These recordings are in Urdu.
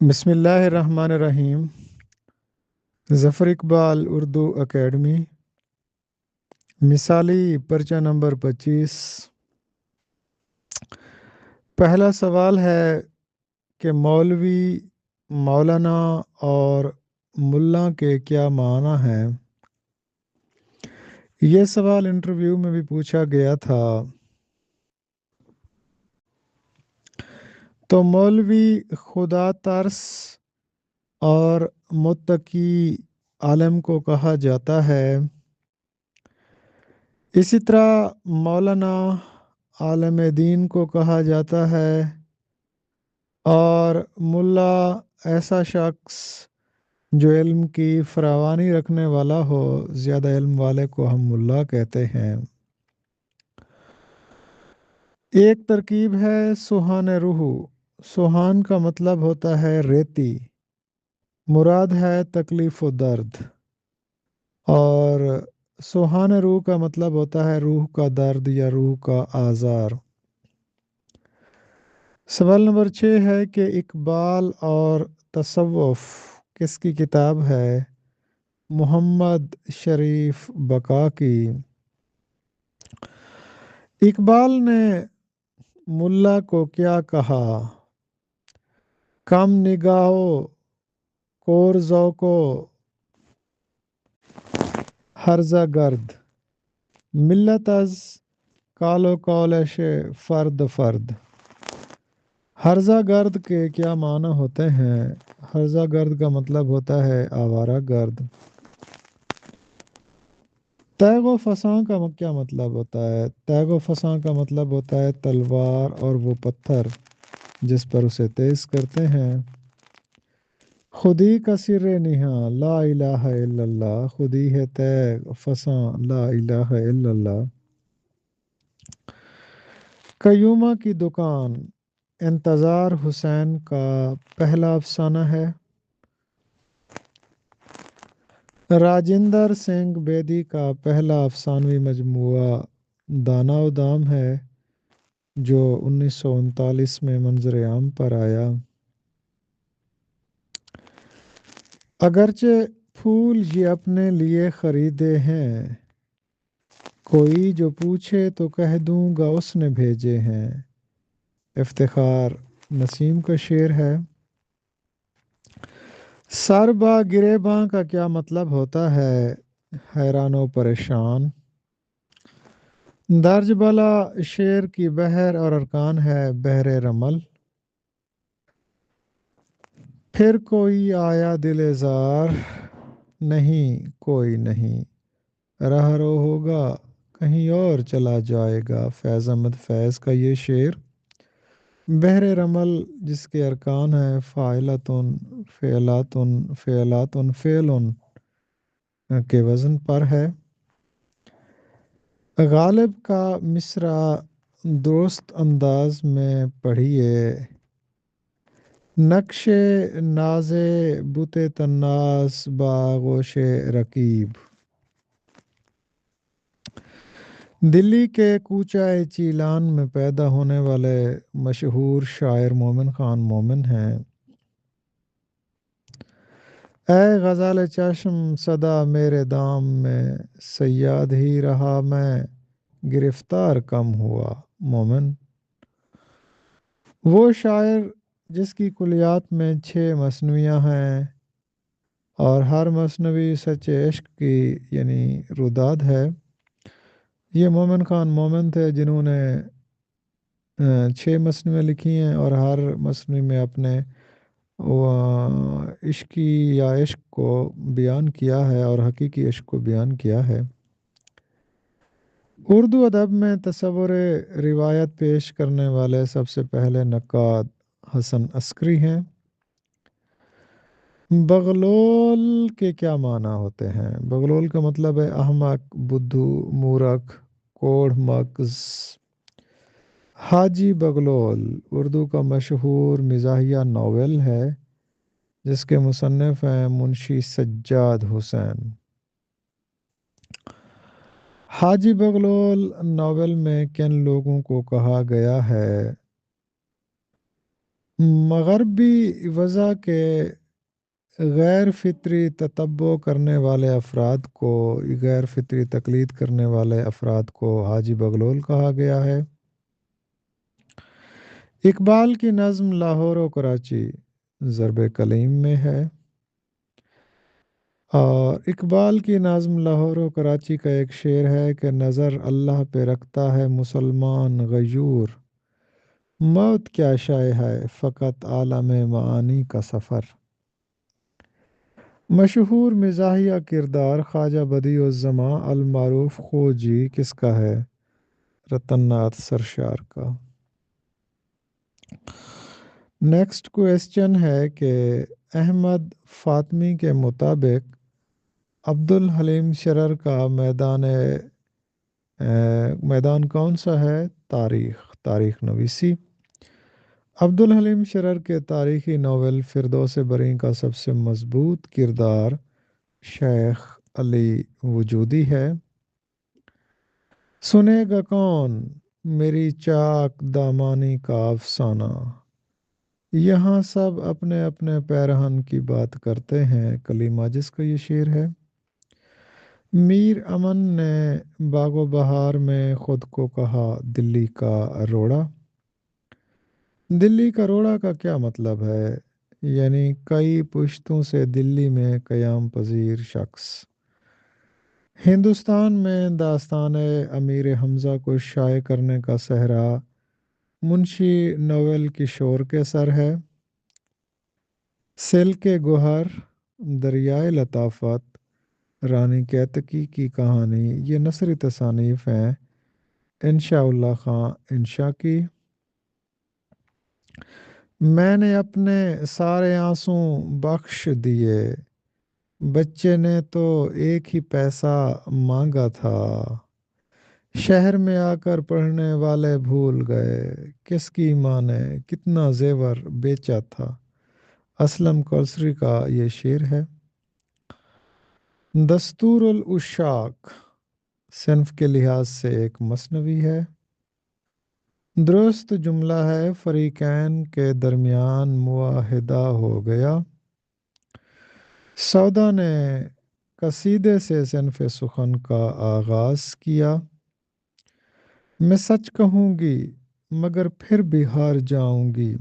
بسم اللہ الرحمن الرحیم۔ ظفر اقبال اردو اکیڈمی، مثالی پرچہ نمبر 25۔ پہلا سوال ہے کہ مولوی، مولانا اور ملا کے کیا معنی ہیں؟ یہ سوال انٹرویو میں بھی پوچھا گیا تھا۔ تو مولوی خدا ترس اور متقی عالم کو کہا جاتا ہے۔ اسی طرح مولانا عالم دین کو کہا جاتا ہے، اور ملا ایسا شخص جو علم کی فراوانی رکھنے والا ہو، زیادہ علم والے کو ہم ملا کہتے ہیں۔ ایک ترکیب ہے سوہان روح۔ سوہان کا مطلب ہوتا ہے ریتی، مراد ہے تکلیف و درد، اور سوہان روح کا مطلب ہوتا ہے روح کا درد یا روح کا آزار۔ سوال نمبر 6 ہے کہ اقبال اور تصوف کس کی کتاب ہے؟ محمد شریف بقا کی۔ اقبال نے ملا کو کیا کہا؟ کم نگاہو کور ذوقو ہرزہ گرد، ملت از کالو کالش فرد فرد۔ ہرزہ گرد کے کیا معنی ہوتے ہیں؟ ہرزہ گرد کا مطلب ہوتا ہے آوارہ گرد۔ تیغ و فساں کا کیا مطلب ہوتا ہے؟ تیغ و فساں کا مطلب ہوتا ہے تلوار اور وہ پتھر جس پر اسے تیز کرتے ہیں۔ خودی کا سر نہاں لا الہ الا اللہ، خودی ہے تیغ فساں لا الہ الا اللہ۔ قیومہ کی دکان انتظار حسین کا پہلا افسانہ ہے۔ راجندر سنگھ بیدی کا پہلا افسانوی مجموعہ دانا و دام ہے، جو 1939 میں منظر عام پر آیا۔ اگرچہ پھول یہ اپنے لیے خریدے ہیں، کوئی جو پوچھے تو کہہ دوں گا اس نے بھیجے ہیں۔ افتخار نسیم کا شعر ہے۔ سر با گریباں کا کیا مطلب ہوتا ہے؟ حیران و پریشان۔ درج بالا شعر کی بحر اور ارکان ہے بحر رمل۔ پھر کوئی آیا دل زار، نہیں کوئی نہیں، راہ رو ہوگا کہیں اور چلا جائے گا۔ فیض احمد فیض کا یہ شعر بحر رمل، جس کے ارکان ہیں فاعلتن فعلاتن فعلاتن فعلن کے وزن پر ہے۔ غالب کا مصرع درست انداز میں پڑھیے۔ نقش ناز بت طناز باغوش رکیب۔ دلی کے کوچہ چیلان میں پیدا ہونے والے مشہور شاعر مومن خان مومن ہیں۔ اے غزال چشم صدا میرے دام میں، صیاد ہی رہا میں گرفتار کم ہوا۔ مومن وہ شاعر جس کی کلیات میں 6 مثنویاں ہیں، اور ہر مثنوی سچے عشق کی یعنی روداد ہے۔ یہ مومن خان مومن تھے جنہوں نے 6 مثنویں لکھی ہیں، اور ہر مثنوی میں اپنے عشقی یا عشق کو بیان کیا ہے اور حقیقی عشق کو بیان کیا ہے۔ اردو ادب میں تصور روایت پیش کرنے والے سب سے پہلے نقاد حسن عسکری ہیں۔ بغلول کے کیا معنی ہوتے ہیں؟ بغلول کا مطلب ہے احمق، بدھو، مورخ، کوڑھ مغز۔ حاجی بغلول اردو کا مشہور مزاحیہ ناول ہے، جس کے مصنف ہیں منشی سجاد حسین۔ حاجی بغلول ناول میں کن لوگوں کو کہا گیا ہے؟ مغربی وضع کے غیر فطری تتبع کرنے والے افراد کو غیر فطری تقلید کرنے والے افراد کو حاجی بغلول کہا گیا ہے۔ اقبال کی نظم لاہور و کراچی ضرب کلیم میں ہے، اور اقبال کی نظم لاہور و کراچی کا ایک شعر ہے کہ نظر اللہ پہ رکھتا ہے مسلمان غیور، موت کیا شے ہے فقط عالم معانی کا سفر۔ مشہور مزاحیہ کردار خواجہ بدیع الزماں المعروف خوجی کس کا ہے؟ رتن ناتھ سرشار کا۔ نیکسٹ کویسچن ہے کہ احمد فاطمی کے مطابق عبد الحلیم شرر کا میدان کون سا ہے؟ تاریخ نویسی۔ عبد الحلیم شرر کے تاریخی ناول فردوس بریں کا سب سے مضبوط کردار شیخ علی وجودی ہے۔ سنے گا کون میری چاک دامانی کا افسانہ، یہاں سب اپنے اپنے پیرہن کی بات کرتے ہیں، کلیمہ جس کا یہ شعر ہے۔ میر امن نے باغ و بہار میں خود کو کہا دلی کا روڑا۔ دلی کا روڑا کا کیا مطلب ہے؟ یعنی کئی پشتوں سے دلی میں قیام پذیر شخص۔ ہندوستان میں داستان امیر حمزہ کو شائع کرنے کا صحرا منشی نوول کشور کے سر ہے۔ سیل کے گوہر، دریائے لطافت، رانی کیتکی کی کہانی، یہ نثری تصانیف ہیں انشاء اللہ خان انشا کی۔ میں نے اپنے سارے آنسوں بخش دیے، بچے نے تو ایک ہی پیسہ مانگا تھا، شہر میں آ کر پڑھنے والے بھول گئے کس کی ماں نے کتنا زیور بیچا تھا۔ اسلم کوثری کا یہ شعر ہے۔ دستور العشاق صنف کے لحاظ سے ایک مثنوی ہے۔ درست جملہ ہے فریقین کے درمیان معاہدہ ہو گیا۔ سودا نے قصیدے سے صنف سخن کا آغاز کیا۔ میں سچ کہوں گی مگر پھر بھی ہار جاؤں گی،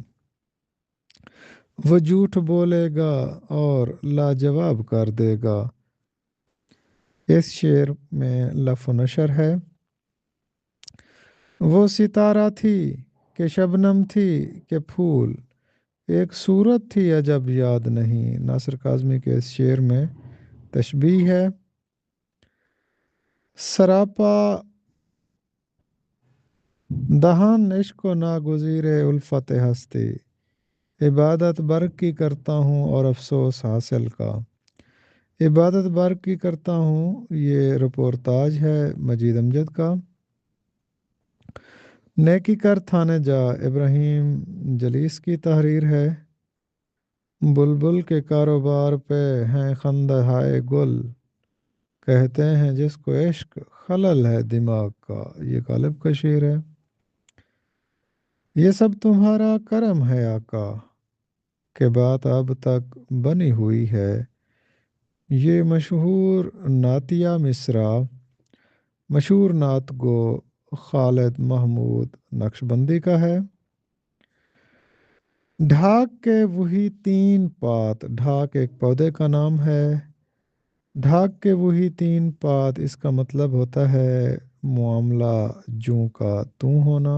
وہ جھوٹ بولے گا اور لاجواب کر دے گا۔ اس شعر میں لف و نشر ہے۔ وہ ستارہ تھی کہ شبنم تھی کہ پھول، ایک صورت تھی عجب یاد نہیں۔ ناصر کاظمی کے اس شعر میں تشبیہ ہے۔ سراپا دہان عشق و ناگزیر الفت ہستی، عبادت برق کی کرتا ہوں اور افسوس حاصل کا۔ عبادت برق کی کرتا ہوں، یہ رپورتاج ہے مجید امجد کا۔ نیکی کر تھانے جا ابراہیم جلیس کی تحریر ہے۔ بلبل کے کاروبار پہ ہیں خندہ ہائے گل، کہتے ہیں جس کو عشق خلل ہے دماغ کا، یہ غالب کا شعر ہے۔ یہ سب تمہارا کرم ہے آقا، کہ بات اب تک بنی ہوئی ہے۔ یہ مشہور نعتیہ مصرع مشہور نعت گو خالد محمود نقشبندی کا ہے۔ ڈھاک کے وہی تین پات، ڈھاک ایک پودے کا نام ہے۔ ڈھاک کے وہی تین پات، اس کا مطلب ہوتا ہے معاملہ جوں کا توں ہونا۔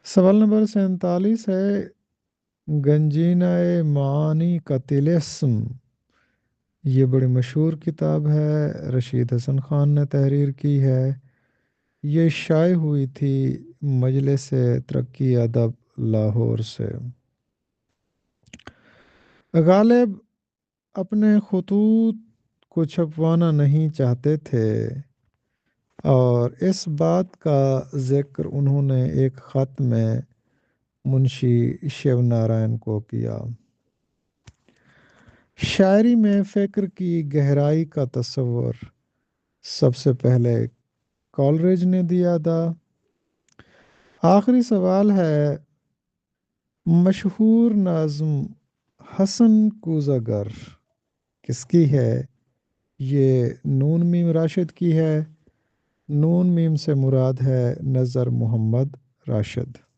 سوال نمبر 47 ہے گنجینہ معانی کا طلسم، یہ بڑی مشہور کتاب ہے، رشید حسن خان نے تحریر کی ہے۔ یہ شائع ہوئی تھی مجلس ترقی ادب لاہور سے۔ غالب اپنے خطوط کو چھپوانا نہیں چاہتے تھے، اور اس بات کا ذکر انہوں نے ایک خط میں منشی شیو نارائن کو کیا۔ شاعری میں فکر کی گہرائی کا تصور سب سے پہلے کالریج نے دیا تھا۔ آخری سوال ہے مشہور ناظم حسن کوزہ گر کس کی ہے؟ یہ نون میم راشد کی ہے۔ نون میم سے مراد ہے نظر محمد راشد۔